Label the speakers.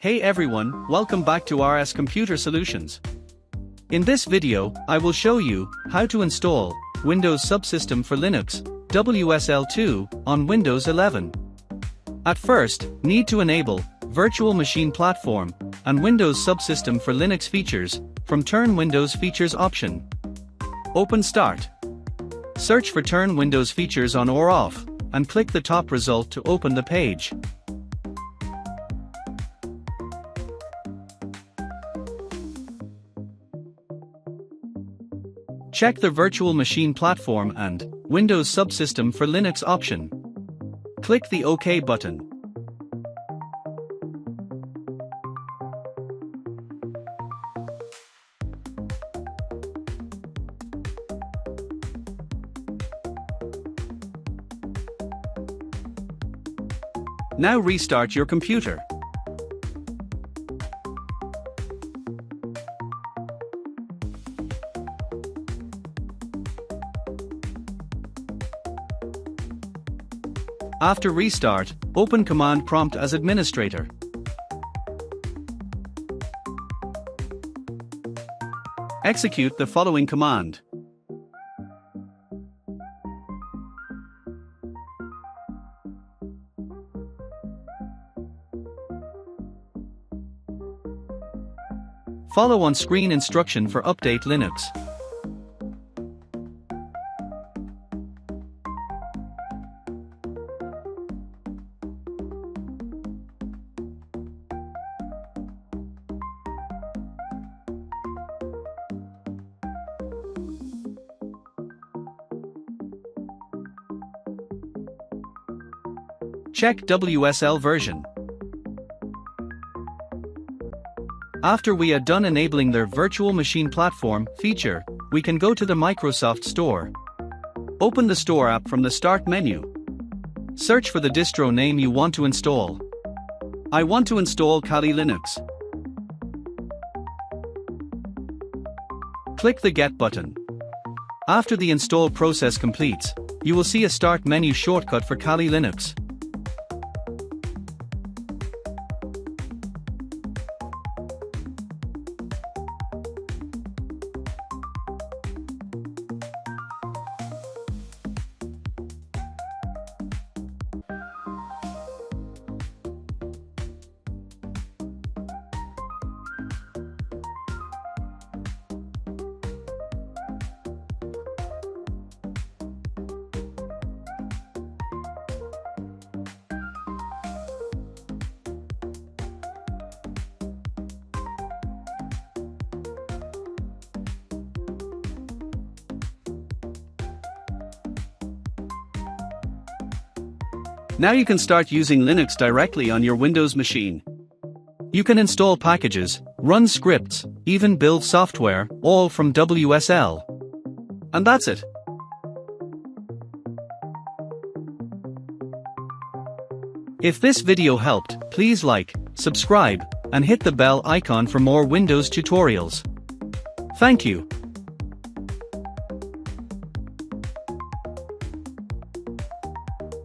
Speaker 1: Hey everyone, welcome back to RS Computer Solutions. In this video, I will show you how to install Windows Subsystem for Linux, WSL2, on Windows 11. At first, need to enable Virtual Machine Platform and Windows Subsystem for Linux features from Turn Windows Features option. Open Start. Search for Turn Windows Features on or off, and click the top result to open the page. Check the Virtual Machine Platform and Windows Subsystem for Linux option. Click the OK button. Now restart your computer. After restart, open Command Prompt as administrator. Execute the following command. Follow on-screen instruction for Update Linux. Check WSL version. After we are done enabling their Virtual Machine Platform feature, we can go to the Microsoft Store. Open the Store app from the Start menu. Search for the distro name you want to install. I want to install Kali Linux. Click the Get button. After the install process completes, you will see a Start menu shortcut for Kali Linux. Now you can start using Linux directly on your Windows machine. You can install packages, run scripts, even build software, all from WSL. And that's it. If this video helped, please like, subscribe, and hit the bell icon for more Windows tutorials. Thank you.